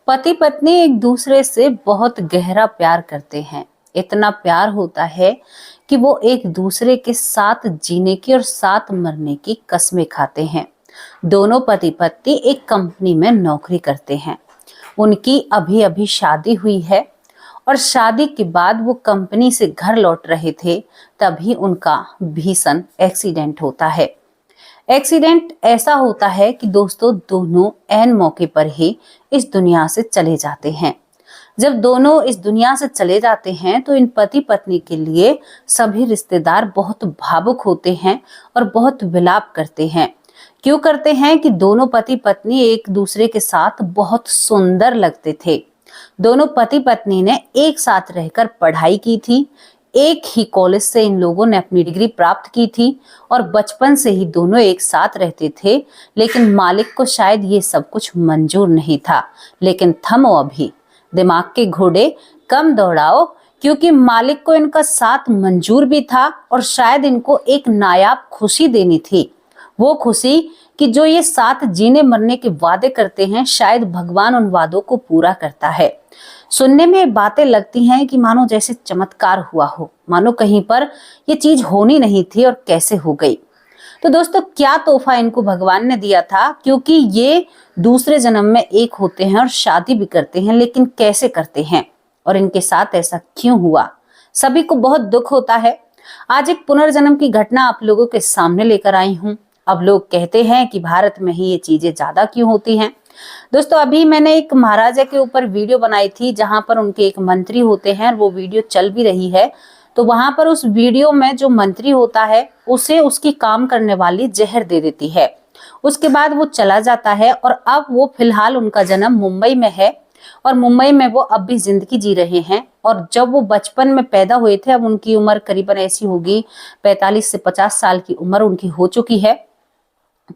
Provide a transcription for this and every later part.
पति पत्नी एक दूसरे से बहुत गहरा प्यार करते हैं। इतना प्यार होता है कि वो एक दूसरे के साथ जीने की और साथ मरने की कस्में खाते हैं। दोनों पति पत्नी एक कंपनी में नौकरी करते हैं। उनकी अभी अभी शादी हुई है और शादी के बाद वो कंपनी से घर लौट रहे थे, तभी उनका भीषण एक्सीडेंट होता है। एक्सीडेंट ऐसा होता है कि दोस्तों दोनों ऐन मौके पर ही इस दुनिया से चले जाते हैं। जब दोनों इस दुनिया से चले जाते हैं तो इन पति पत्नी के लिए सभी रिश्तेदार बहुत भावुक होते हैं और बहुत विलाप करते हैं। क्यों करते हैं कि दोनों पति पत्नी एक दूसरे के साथ बहुत सुंदर लगते थे। दोनों पति पत्नी ने एक साथ रहकर पढ़ाई की थी। एक ही कॉलेज से इन लोगों ने अपनी डिग्री प्राप्त की थी और बचपन से ही दोनों एक साथ रहते थे। लेकिन मालिक को शायद ये सब कुछ मंजूर नहीं था। लेकिन थमो अभी, दिमाग के घोड़े कम दौड़ाओ, क्योंकि मालिक को इनका साथ मंजूर भी था और शायद इनको एक नायाब खुशी देनी थी। वो खुशी कि जो ये साथ जीने मरने के वादे करते हैं, शायद भगवान उन वादों को पूरा करता है। सुनने में बातें लगती हैं कि मानो जैसे चमत्कार हुआ हो, मानो कहीं पर ये चीज होनी नहीं थी और कैसे हो गई। तो दोस्तों क्या तोहफा इनको भगवान ने दिया था, क्योंकि ये दूसरे जन्म में एक होते हैं और शादी भी करते हैं, लेकिन कैसे करते हैं और इनके साथ ऐसा क्यों हुआ, सभी को बहुत दुख होता है। आज एक पुनर्जन्म की घटना आप लोगों के सामने लेकर आई हूँ। अब लोग कहते हैं कि भारत में ही ये चीजें ज्यादा क्यों होती हैं। दोस्तों अभी मैंने एक महाराजा के ऊपर वीडियो बनाई थी, जहां पर उनके एक मंत्री होते हैं, वो वीडियो चल भी रही है। तो वहां पर उस वीडियो में जो मंत्री होता है उसे उसकी काम करने वाली जहर दे देती है। उसके बाद वो चला जाता है और अब वो फिलहाल उनका जन्म मुंबई में है और मुंबई में वो अब भी जिंदगी जी रहे हैं। और जब वो बचपन में पैदा हुए थे, अब उनकी उम्र करीबन ऐसी होगी 45 से 50 साल की उम्र उनकी हो चुकी है।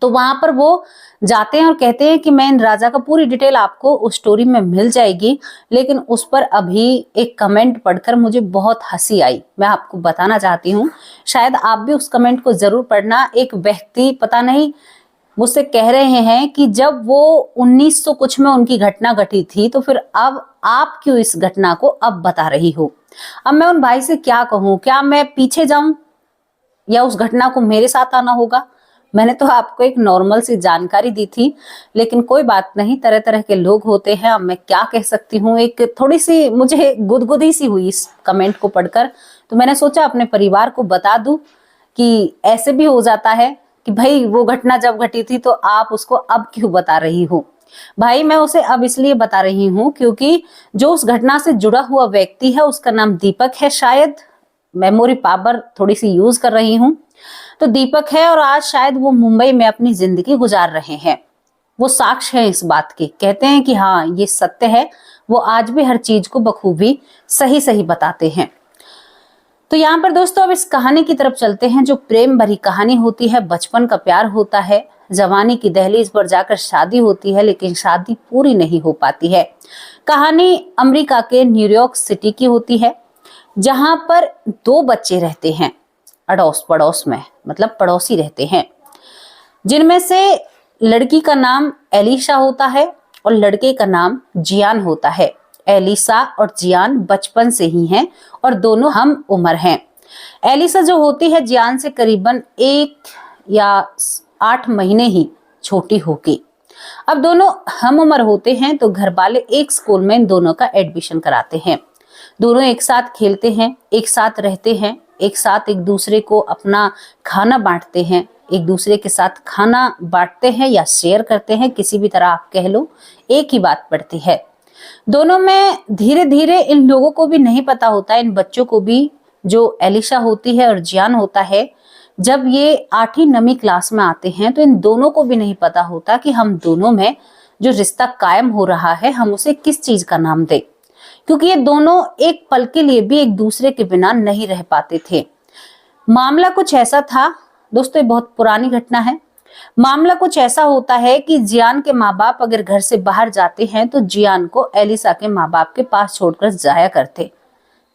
तो वहां पर वो जाते हैं और कहते हैं कि मैं इन राजा का पूरी डिटेल आपको उस स्टोरी में मिल जाएगी। लेकिन उस पर अभी एक कमेंट पढ़कर मुझे बहुत हंसी आई, मैं आपको बताना चाहती हूँ। शायद आप भी उस कमेंट को जरूर पढ़ना। एक व्यक्ति पता नहीं मुझसे कह रहे हैं कि जब वो 1900 कुछ में उनकी घटना घटी थी, तो फिर अब आप क्यों इस घटना को अब बता रही हो। अब मैं उन भाई से क्या कहूँ, क्या मैं पीछे जाऊं या उस घटना को मेरे साथ आना होगा। मैंने तो आपको एक नॉर्मल सी जानकारी दी थी, लेकिन कोई बात नहीं, तरह तरह के लोग होते हैं। अब मैं क्या कह सकती हूँ, एक थोड़ी सी मुझे गुदगुदी सी हुई इस कमेंट को पढ़कर। तो मैंने सोचा अपने परिवार को बता दूं कि ऐसे भी हो जाता है कि भाई वो घटना जब घटी थी तो आप उसको अब क्यों बता रही हो। भाई मैं उसे अब इसलिए बता रही हूँ क्योंकि जो उस घटना से जुड़ा हुआ व्यक्ति है उसका नाम दीपक है। शायद मेमोरी पावर थोड़ी सी यूज कर रही हूँ। तो दीपक है और आज शायद वो मुंबई में अपनी जिंदगी गुजार रहे हैं। वो साक्ष्य है इस बात के, कहते हैं कि हाँ ये सत्य है। वो आज भी हर चीज को बखूबी सही सही बताते हैं। तो यहाँ पर दोस्तों अब इस कहानी की तरफ चलते हैं, जो प्रेम भरी कहानी होती है। बचपन का प्यार होता है, जवानी की दहलीज पर जाकर शादी होती है, लेकिन शादी पूरी नहीं हो पाती है। कहानी अमेरिका के न्यूयॉर्क सिटी की होती है, जहां पर दो बच्चे रहते हैं अड़ोस पड़ोस में, मतलब पड़ोसी रहते हैं, जिनमें से लड़की का नाम एलिशा होता है और लड़के का नाम जियान होता है। एलिशा और जियान बचपन से ही हैं और दोनों हम उम्र हैं। एलिशा जो होती है जियान से करीबन 1 या 8 महीने ही छोटी होगी। अब दोनों हम उम्र होते हैं तो घर वाले एक स्कूल में इन दोनों का एडमिशन कराते हैं। दोनों एक साथ खेलते हैं, एक साथ रहते हैं, एक साथ एक दूसरे को अपना खाना बांटते हैं, एक दूसरे के साथ खाना बांटते हैं या शेयर करते हैं, किसी भी तरह आप कह लो, एक ही बात पड़ती है। दोनों में धीरे धीरे इन लोगों को भी नहीं पता होता, इन बच्चों को भी, जो एलिशा होती है और जियान होता है, जब ये 8वीं 9वीं क्लास में आते हैं तो इन दोनों को भी नहीं पता होता कि हम दोनों में जो रिश्ता कायम हो रहा है हम उसे किस चीज का नाम दें, क्योंकि ये दोनों एक पल के लिए भी एक दूसरे के बिना नहीं रह पाते थे। मामला कुछ ऐसा था दोस्तों, ये बहुत पुरानी घटना है। मामला कुछ ऐसा होता है कि जियान के माँ बाप अगर घर से बाहर जाते हैं तो जियान को एलिशा के माँ बाप के पास छोड़कर जाया करते।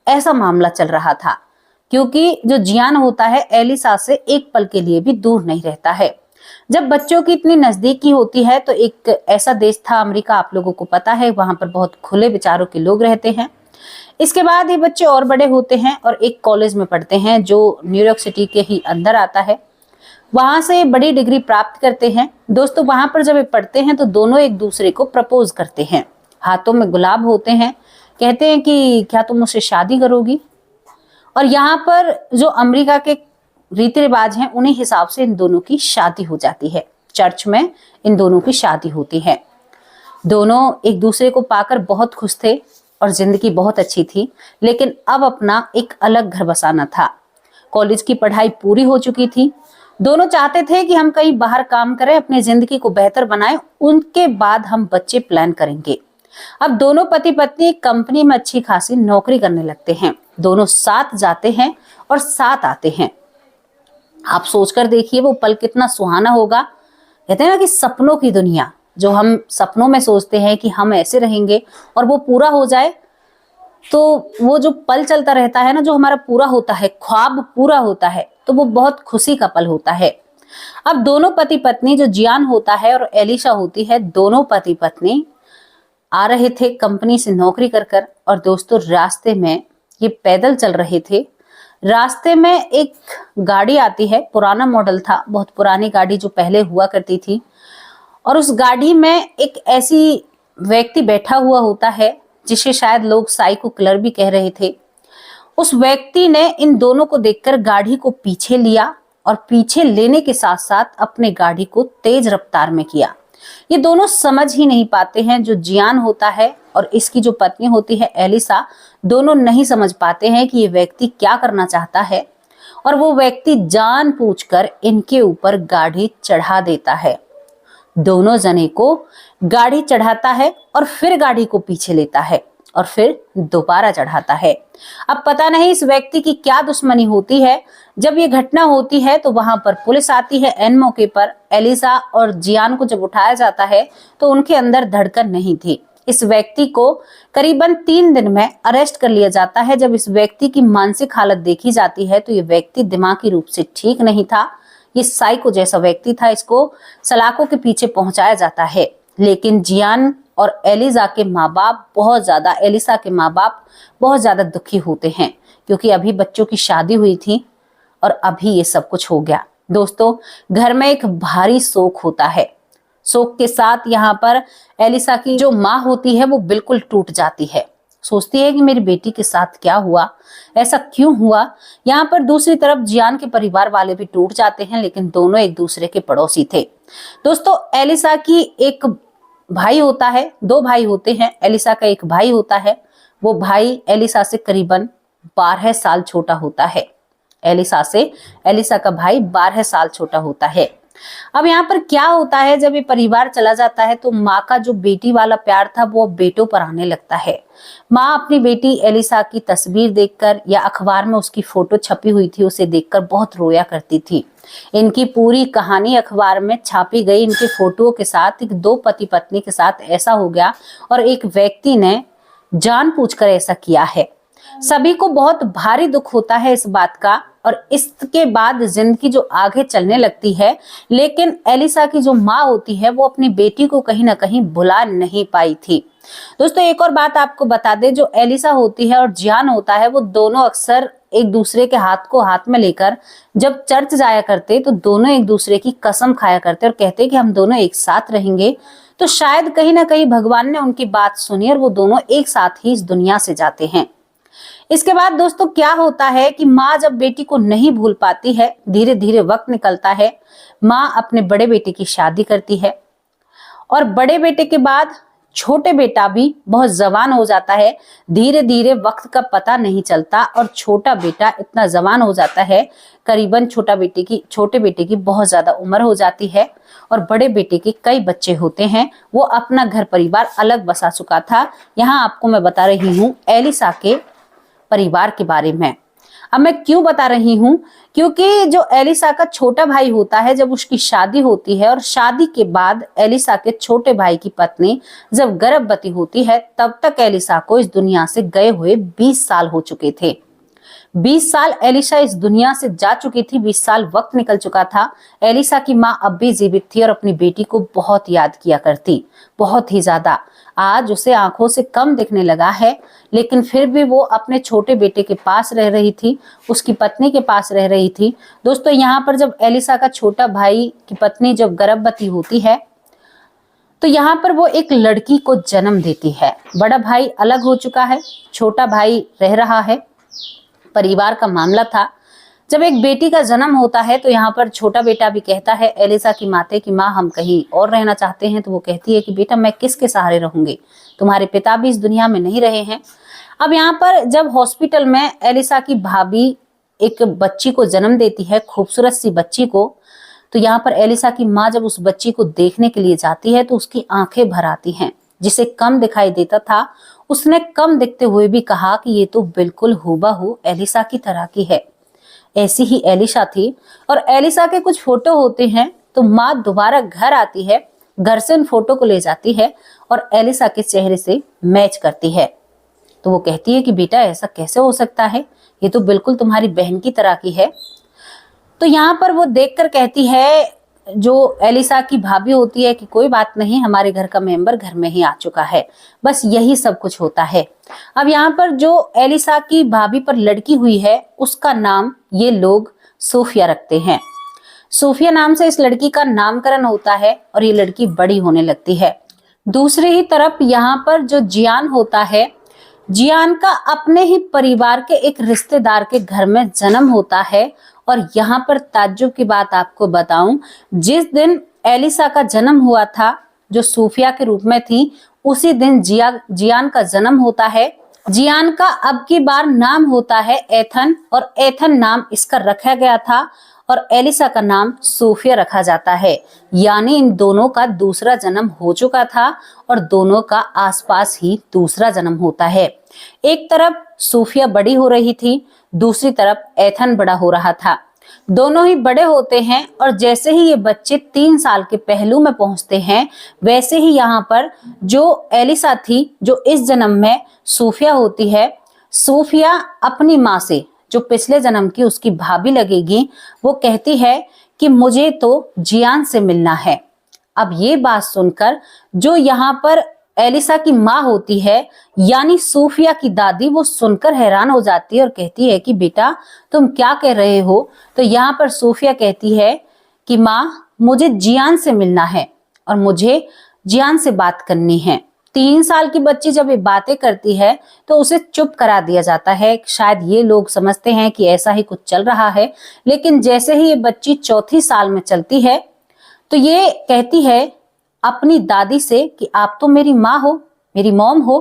ऐसा मामला चल रहा था, क्योंकि जो जियान होता है एलिशा से एक पल के लिए भी दूर नहीं रहता है। जब बच्चों की इतनी नजदीकी होती है तो एक ऐसा देश था अमेरिका, आप लोगों को पता है, वहां पर बहुत खुले विचारों के लोग रहते हैं। इसके बाद ये बच्चे और बड़े होते हैं और एक कॉलेज में पढ़ते हैं जो न्यूयॉर्क सिटी के ही अंदर आता है। वहां से बड़ी डिग्री प्राप्त करते हैं। दोस्तों वहां पर जब ये पढ़ते हैं तो दोनों एक दूसरे को प्रपोज करते हैं। हाथों में गुलाब होते हैं, कहते हैं कि क्या तुम मुझसे शादी करोगी। और यहाँ पर जो अमेरिका के रीति रिवाज हैं उन्हीं हिसाब से इन दोनों की शादी हो जाती है। चर्च में इन दोनों की शादी होती है। दोनों एक दूसरे को पाकर बहुत खुश थे और जिंदगी बहुत अच्छी थी, लेकिन अब अपना एक अलग घर बसाना था। कॉलेज की पढ़ाई पूरी हो चुकी थी। दोनों चाहते थे कि हम कहीं बाहर काम करें, अपनी जिंदगी को बेहतर बनाएं, उनके बाद हम बच्चे प्लान करेंगे। अब दोनों पति पत्नी एक कंपनी में अच्छी खासी नौकरी करने लगते हैं। दोनों साथ जाते हैं और साथ आते हैं। आप सोचकर देखिए वो पल कितना सुहाना होगा। कहते हैं ना कि सपनों की दुनिया, जो हम सपनों में सोचते हैं कि हम ऐसे रहेंगे और वो पूरा हो जाए, तो वो जो पल चलता रहता है ना, जो हमारा पूरा होता है, ख्वाब पूरा होता है, तो वो बहुत खुशी का पल होता है। अब दोनों पति पत्नी, जो जियान होता है और एलिशा होती है, दोनों पति पत्नी आ रहे थे कंपनी से नौकरी कर कर। और दोस्तों रास्ते में ये पैदल चल रहे थे। रास्ते में एक गाड़ी आती है, पुराना मॉडल था, बहुत पुरानी गाड़ी जो पहले हुआ करती थी। और उस गाड़ी में एक ऐसी व्यक्ति बैठा हुआ होता है जिसे शायद लोग साइको किलर भी कह रहे थे। उस व्यक्ति ने इन दोनों को देखकर गाड़ी को पीछे लिया और पीछे लेने के साथ साथ अपने गाड़ी को तेज रफ्तार में किया। ये दोनों समझ ही नहीं पाते हैं, जो जियान होता है और इसकी जो पत्नी होती है एलिसा, दोनों नहीं समझ पाते हैं कि ये व्यक्ति क्या करना चाहता है। और वो व्यक्ति जानबूझकर इनके ऊपर गाड़ी चढ़ा देता है। दोनों जने को गाड़ी चढ़ाता है और फिर गाड़ी को पीछे लेता है और फिर दोबारा चढ़ाता है। अब पता नहीं इस व्यक्ति की क्या दुश्मनी होती है। जब ये घटना होती है तो वहां पर पुलिस आती है एन मौके पर। एलिसा और जियान को जब उठाया जाता है तो उनके अंदर धड़कन नहीं थी। इस व्यक्ति को करीबन 3 दिन में अरेस्ट कर लिया जाता है। जब इस व्यक्ति की मानसिक हालत देखी जाती है तो ये व्यक्ति दिमागी रूप से ठीक नहीं था। ये साइको जैसा व्यक्ति था। इसको सलाखों के पीछे पहुंचाया जाता है। लेकिन जियान और एलिसा के माँ बाप बहुत ज्यादा, एलिसा के माँ बाप बहुत ज्यादा दुखी होते हैं, क्योंकि अभी बच्चों की शादी हुई थी और अभी ये सब कुछ हो गया। दोस्तों घर में एक भारी शोक होता है। शोक के साथ यहाँ पर एलिसा की जो माँ होती है वो बिल्कुल टूट जाती है। सोचती है कि मेरी बेटी के साथ क्या हुआ, ऐसा क्यों हुआ। यहाँ पर दूसरी तरफ जियान के परिवार वाले भी टूट जाते हैं, लेकिन दोनों एक दूसरे के पड़ोसी थे। दोस्तों एलिसा की एक भाई होता है, 2 भाई होते हैं। एलिसा का एक भाई होता है। वो भाई एलिसा से करीबन 12 साल छोटा होता है। एलिसा का भाई 12 साल छोटा होता है। अब यहाँ पर क्या होता है, जब ये परिवार चला जाता है तो माँ का जो बेटी वाला प्यार था वो बेटों पर आने लगता है। माँ अपनी बेटी एलिसा की तस्वीर देखकर या अखबार में उसकी फोटो छपी हुई थी उसे देखकर बहुत रोया करती थी। इनकी पूरी कहानी अखबार में छापी गई। इनके फोटो के साथ एक 2 पति पत्नी के साथ ऐसा हो गया और एक व्यक्ति ने जानबूझकर ऐसा किया है। सभी को बहुत भारी दुख होता है इस बात का। और इसके बाद जिंदगी जो आगे चलने लगती है, लेकिन एलिसा की जो माँ होती है वो अपनी बेटी को कहीं ना कहीं भुला नहीं पाई थी। दोस्तों एक और बात आपको बता दें, जो एलिसा होती है और जियान होता है वो दोनों अक्सर एक दूसरे के हाथ को हाथ में लेकर जब चर्च जाया करते तो दोनों एक दूसरे की कसम खाया करते और कहते कि हम दोनों एक साथ रहेंगे। तो शायद कहीं ना कहीं भगवान ने उनकी बात सुनी और वो दोनों एक साथ ही इस दुनिया से जाते हैं। इसके बाद दोस्तों क्या होता है कि माँ जब बेटी को नहीं भूल पाती है, धीरे धीरे वक्त निकलता है, माँ अपने बड़े बेटे की शादी करती है और बड़े बेटे के बाद छोटे बेटा भी बहुत जवान हो जाता है। धीरे धीरे वक्त का पता नहीं चलता और छोटा बेटा इतना जवान हो जाता है, करीबन छोटे बेटे की बहुत ज्यादा उम्र हो जाती है और बड़े बेटे के कई बच्चे होते हैं। वो अपना घर परिवार अलग बसा चुका था। यहाँ आपको मैं बता रही हूँ एलिसा के परिवार के बारे में। अब मैं क्यों बता रही हूँ, क्योंकि जो एलिसा का छोटा भाई होता है, जब उसकी शादी होती है और शादी के बाद एलिसा के छोटे भाई की पत्नी जब गर्भवती होती है, तब तक एलिसा को इस दुनिया से गए हुए 20 साल हो चुके थे। 20 साल एलिसा इस दुनिया से जा चुकी थी, 20 साल वक्त निकल चुका था। एलिसा की माँ अब भी जीवित थी और अपनी बेटी को बहुत याद किया करती, बहुत ही ज्यादा। आज उसे आंखों से कम दिखने लगा है, लेकिन फिर भी वो अपने छोटे बेटे के पास रह रही थी, उसकी पत्नी के पास रह रही थी। दोस्तों, यहाँ पर जब एलिसा का छोटा भाई की पत्नी जब गर्भवती होती है तो यहाँ पर वो एक लड़की को जन्म देती है। बड़ा भाई अलग हो चुका है, छोटा भाई रह रहा है, परिवार का मामला था। जब एक बेटी का जन्म होता है तो यहाँ पर छोटा बेटा भी कहता है एलिसा की माते की माँ हम कहीं और रहना चाहते हैं। तो वो कहती है कि बेटा मैं किसके सहारे रहूंगी, तुम्हारे पिता भी इस दुनिया में नहीं रहे हैं। अब यहाँ पर जब हॉस्पिटल में एलिसा की भाभी एक बच्ची को जन्म देती है, खूबसूरत सी बच्ची को, तो यहाँ पर एलिसा की माँ जब उस बच्ची को देखने के लिए जाती है तो उसकी आंखें भर आती हैं। जिसे कम दिखाई देता था उसने कम दिखते हुए भी कहा कि ये तो बिल्कुल हूबहू एलिसा की तरह की है। ऐसी ही एलिसा थी और एलिसा के कुछ फोटो होते हैं। तो माँ दोबारा घर आती है, घर से उन फोटो को ले जाती है और एलिसा के चेहरे से मैच करती है। तो वो कहती है कि बेटा ऐसा कैसे हो सकता है, ये तो बिल्कुल तुम्हारी बहन की तरह की है। तो यहाँ पर वो देखकर कहती है, जो एलिसा की भाभी होती है, कि कोई बात नहीं, हमारे घर का मेंबर घर में ही आ चुका है, बस यही सब कुछ होता है। अब यहाँ पर जो एलिसा की भाभी पर लड़की हुई है उसका नाम ये लोग सोफिया रखते हैं। सोफिया नाम से इस लड़की का नामकरण होता है और ये लड़की बड़ी होने लगती है। दूसरी ही तरफ यहाँ पर जो जियान होता है, जियान का अपने ही परिवार के एक रिश्तेदार के घर में जन्म होता है। और यहाँ पर ताज्जुब की बात आपको बताऊं, जिस दिन एलिसा का जन्म हुआ था जो सूफिया के रूप में थी, उसी दिन जियान का जन्म होता है। जियान का अब की बार नाम होता है एथन, और एथन नाम इसका रखा गया था और एलिसा का नाम सूफिया रखा जाता है। यानी इन दोनों का दूसरा जन्म हो चुका था और दोनों का आसपास ही दूसरा जन्म होता है। एक तरफ सूफिया बड़ी हो रही थी, दूसरी तरफ एथन बड़ा हो रहा था। दोनों ही बड़े होते हैं और जैसे ही ये बच्चे 3 साल के पहलू में पहुंचते हैं, वैसे ही यहाँ पर जो एलिसा थी, जो इस जन्म में सूफिया होती है, सूफिया अपनी माँ से, जो पिछले जन्म की उसकी भाभी लगेगी, वो कहती है कि मुझे तो जियान से मिलना है। अब ये बात सुनकर जो यहाँ पर एलिसा की माँ होती है, यानी सूफिया की दादी, वो सुनकर हैरान हो जाती है और कहती है कि बेटा तुम क्या कह रहे हो। तो यहाँ पर सूफिया कहती है कि माँ मुझे जियान से मिलना है और मुझे जियान से बात करनी है। 3 साल की बच्ची जब ये बातें करती है तो उसे चुप करा दिया जाता है। शायद ये लोग समझते हैं कि ऐसा ही कुछ चल रहा है, लेकिन जैसे ही ये बच्ची 4थी साल में चलती है तो ये कहती है अपनी दादी से कि आप तो मेरी माँ हो, मेरी मॉम हो,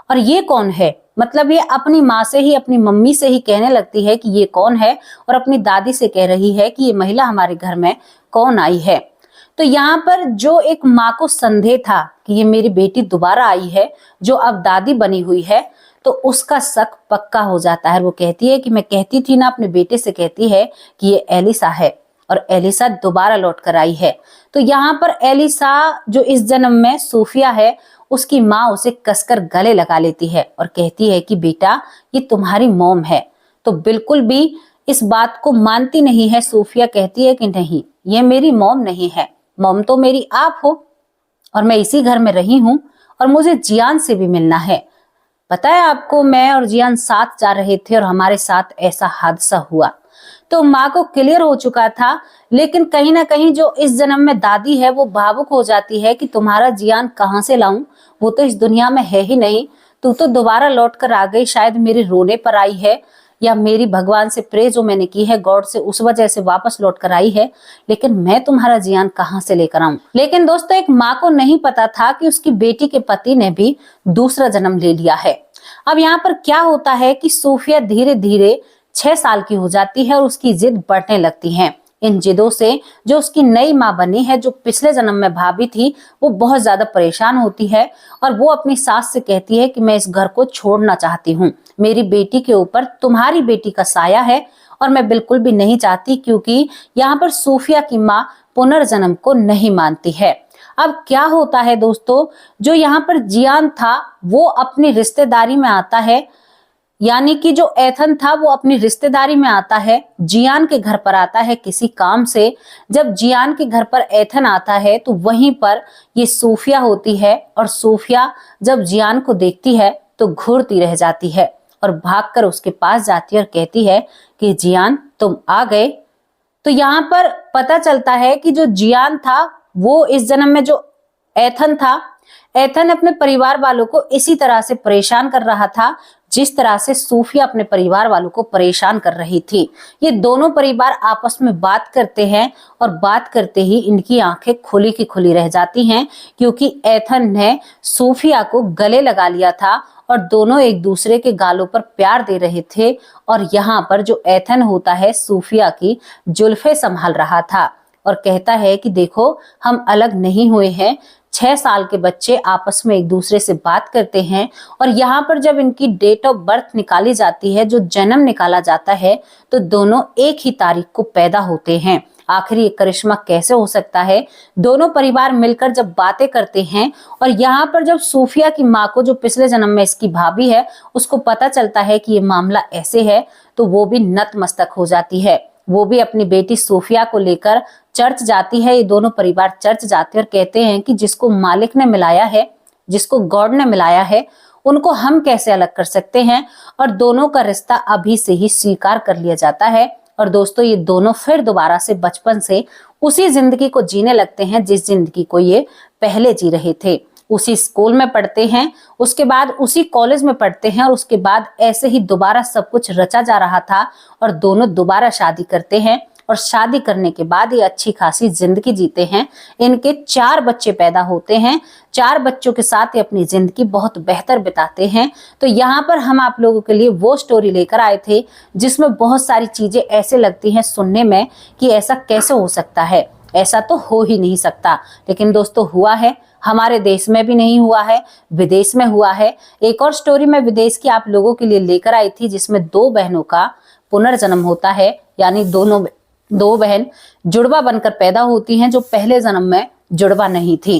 और ये कौन है। मतलब ये अपनी माँ से ही, अपनी मम्मी से ही कहने लगती है कि ये कौन है, और अपनी दादी से कह रही है कि ये महिला हमारे घर में कौन आई है। तो यहाँ पर जो एक माँ को संदेह था कि ये मेरी बेटी दोबारा आई है, जो अब दादी बनी हुई है, तो उसका शक पक्का हो जाता है। वो कहती है कि मैं कहती थी ना, अपने बेटे से कहती है कि ये एलिसा है, और एलिसा दोबारा लौट कर आई है। तो यहाँ पर एलिसा जो इस जन्म में सूफिया है, उसकी माँ उसे कसकर गले लगा लेती है और कहती है कि बेटा ये तुम्हारी मॉम है। तो बिल्कुल भी इस बात को मानती नहीं है सूफिया, कहती है कि नहीं, ये मेरी मॉम नहीं है, मॉम तो मेरी आप हो और मैं इसी घर में रही हूँ और मुझे जियान से भी मिलना है। पता है आपको, मैं और जियान साथ जा रहे थे और हमारे साथ ऐसा हादसा हुआ। तो माँ को क्लियर हो चुका था, लेकिन कहीं ना कहीं जो इस जन्म में दादी है वो भावुक हो जाती है कि तुम्हारा जियान कहाँ से लाऊं, वो तो इस दुनिया में है ही नहीं, तू तो दोबारा लौट कर आ गई, शायद मेरे रोने पर आई है या मेरी भगवान से प्रे जो मैंने की है गॉड से, उस वजह से वापस लौट कर आई है, लेकिन मैं तुम्हारा जियान कहाँ से लेकर आऊं। लेकिन दोस्तों, एक माँ को नहीं पता था कि उसकी बेटी के पति ने भी दूसरा जन्म ले लिया है। अब यहाँ पर क्या होता है कि सूफिया धीरे धीरे 6 साल की हो जाती है और उसकी जिद बढ़ने लगती है। इन जिदों से जो उसकी नई माँ बनी है, जो पिछले जन्म में भाभी थी, वो बहुत ज्यादा परेशान होती है और वो अपनी सास से कहती है कि मैं इस घर को छोड़ना चाहती हूँ, मेरी बेटी के ऊपर तुम्हारी बेटी का साया है और मैं बिल्कुल भी नहीं चाहती, क्योंकि यहाँ पर सूफिया की माँ पुनर्जन्म को नहीं मानती है। अब क्या होता है दोस्तों, जो यहाँ पर जियान था वो अपनी रिश्तेदारी में आता है यानी कि जो एथन था वो अपनी रिश्तेदारी में आता है, जियान के घर पर आता है किसी काम से। जब जियान के घर पर एथन आता है तो वहीं पर ये सूफिया होती है, और सूफिया जब जियान को देखती है तो घूरती रह जाती है और भागकर उसके पास जाती है और कहती है कि जियान तुम आ गए। तो यहाँ पर पता चलता है कि जो जियान था वो इस जन्म में जो एथन था, एथन अपने परिवार वालों को इसी तरह से परेशान कर रहा था जिस तरह से सूफिया अपने परिवार वालों को परेशान कर रही थी। ये दोनों परिवार आपस में बात करते हैं और बात करते ही इनकी आंखें खुली की खुली रह जाती हैं, क्योंकि एथन ने सूफिया को गले लगा लिया था और दोनों एक दूसरे के गालों पर प्यार दे रहे थे। और यहाँ पर जो एथन होता है सूफिया की जुल्फे संभाल रहा था और कहता है कि देखो हम अलग नहीं हुए हैं। 6 साल के बच्चे आपस में एक दूसरे से बात करते हैं, और यहाँ पर जब इनकी डेट ऑफ बर्थ निकाली जाती है, जो जन्म निकाला जाता है, तो दोनों एक ही तारीख को पैदा होते हैं। आखिर ये करिश्मा कैसे हो सकता है? दोनों परिवार मिलकर जब बातें करते हैं, और यहाँ पर जब सूफिया की माँ को, जो पिछले जन्म में इसकी भाभी है, उसको पता चलता है कि ये मामला ऐसे है, तो वो भी नतमस्तक हो जाती है। वो भी अपनी बेटी सूफिया को लेकर चर्च जाती है। ये दोनों परिवार चर्च जाते हैं और कहते हैं कि जिसको मालिक ने मिलाया है, जिसको गॉड ने मिलाया है, उनको हम कैसे अलग कर सकते हैं। और दोनों का रिश्ता अभी से ही स्वीकार कर लिया जाता है। और दोस्तों ये दोनों फिर दोबारा से बचपन से उसी जिंदगी को जीने लगते हैं जिस जिंदगी को ये पहले जी रहे थे। उसी स्कूल में पढ़ते हैं, उसके बाद उसी कॉलेज में पढ़ते हैं, और उसके बाद ऐसे ही दोबारा सब कुछ रचा जा रहा था और दोनों दोबारा शादी करते हैं। और शादी करने के बाद ये अच्छी खासी जिंदगी जीते हैं। इनके 4 बच्चे पैदा होते हैं। 4 बच्चों के साथ ये अपनी जिंदगी बहुत बेहतर बिताते हैं। तो यहाँ पर हम आप लोगों के लिए वो स्टोरी लेकर आए थे जिसमें बहुत सारी चीजें ऐसे लगती हैं सुनने में कि ऐसा कैसे हो सकता है, ऐसा तो हो ही नहीं सकता। लेकिन दोस्तों हुआ है, हमारे देश में भी नहीं हुआ है, विदेश में हुआ है। एक और स्टोरी मैं विदेश की आप लोगों के लिए लेकर आई थी जिसमें 2 बहनों का पुनर्जन्म होता है, यानी दो बहन जुड़वा बनकर पैदा होती हैं जो पहले जन्म में जुड़वा नहीं थी।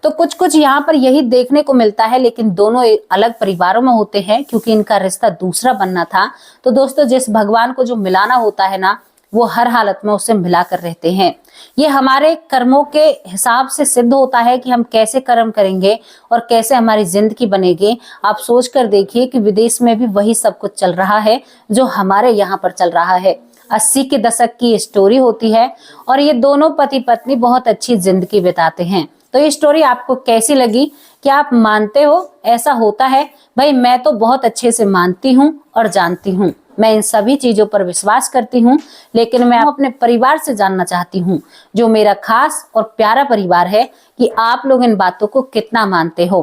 तो कुछ कुछ यहाँ पर यही देखने को मिलता है, लेकिन दोनों अलग परिवारों में होते हैं क्योंकि इनका रिश्ता दूसरा बनना था। तो दोस्तों जिस भगवान को जो मिलाना होता है ना, वो हर हालत में उससे मिलाकर रहते हैं। ये हमारे कर्मों के हिसाब से सिद्ध होता है कि हम कैसे कर्म करेंगे और कैसे हमारी जिंदगी बनेगी। आप सोच कर देखिए कि विदेश में भी वही सब कुछ चल रहा है जो हमारे यहाँ पर चल रहा है। 80 के दशक की स्टोरी होती है और ये दोनों पति पत्नी बहुत अच्छी जिंदगी बिताते हैं। तो ये स्टोरी आपको कैसी लगी? क्या आप मानते हो ऐसा होता है? भाई मैं तो बहुत अच्छे से मानती हूँ और जानती हूँ, मैं इन सभी चीजों पर विश्वास करती हूँ, लेकिन मैं अपने परिवार से जानना चाहती हूँ, जो मेरा खास और प्यारा परिवार है, कि आप लोग इन बातों को कितना मानते हो।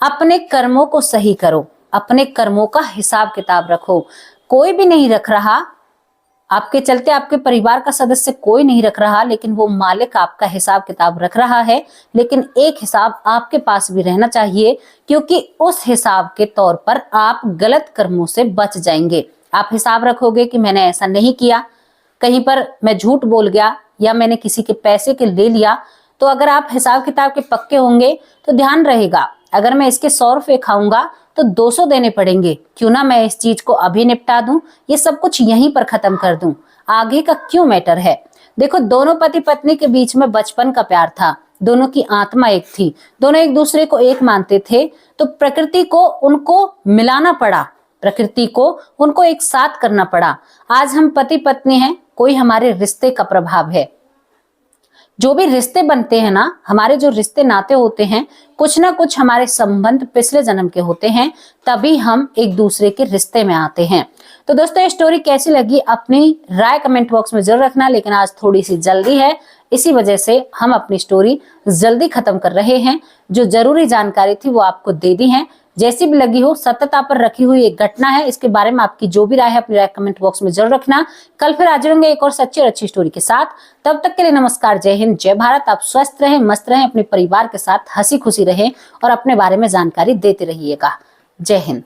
अपने कर्मों को सही करो, अपने कर्मों का हिसाब किताब रखो। कोई भी नहीं रख रहा, आपके चलते आपके परिवार का सदस्य कोई नहीं रख रहा, लेकिन वो मालिक आपका हिसाब किताब रख रहा है। लेकिन एक हिसाब आपके पास भी रहना चाहिए, क्योंकि उस हिसाब के तौर पर आप गलत कर्मों से बच जाएंगे। आप हिसाब रखोगे कि मैंने ऐसा नहीं किया, कहीं पर मैं झूठ बोल गया या मैंने किसी के पैसे के ले लिया, तो अगर आप हिसाब किताब के पक्के होंगे तो ध्यान रहेगा, अगर मैं इसके 100 रुपए खाऊंगा तो 200 देने पड़ेंगे, क्यों ना मैं इस चीज को अभी निपटा दूं, ये सब कुछ यहीं पर खत्म कर दूं, आगे का क्यों मैटर है। देखो दोनों पति पत्नी के बीच में बचपन का प्यार था, दोनों की आत्मा एक थी, दोनों एक दूसरे को एक मानते थे। तो प्रकृति को उनको मिलाना पड़ा, प्रकृति को उनको एक साथ करना पड़ा। आज हम पति पत्नी हैं, कोई हमारे रिश्ते का प्रभाव है। जो भी रिश्ते बनते हैं ना, हमारे जो रिश्ते नाते होते हैं, कुछ ना कुछ हमारे संबंध पिछले जन्म के होते हैं, तभी हम एक दूसरे के रिश्ते में आते हैं। तो दोस्तों ये स्टोरी कैसी लगी अपनी राय कमेंट बॉक्स में जरूर रखना। लेकिन आज थोड़ी सी जल्दी है, इसी वजह से हम अपनी स्टोरी जल्दी खत्म कर रहे हैं। जो जरूरी जानकारी थी वो आपको दे दी है। जैसी भी लगी हो, सत्यता पर रखी हुई एक घटना है, इसके बारे में आपकी जो भी राय है अपनी राय कमेंट बॉक्स में जरूर रखना। कल फिर हाजिर होंगे एक और सच्ची और अच्छी स्टोरी के साथ। तब तक के लिए नमस्कार, जय हिंद, जय भारत। आप स्वस्थ रहें, मस्त रहें, अपने परिवार के साथ हंसी खुशी रहें और अपने बारे में जानकारी देते रहिएगा। जय हिंद।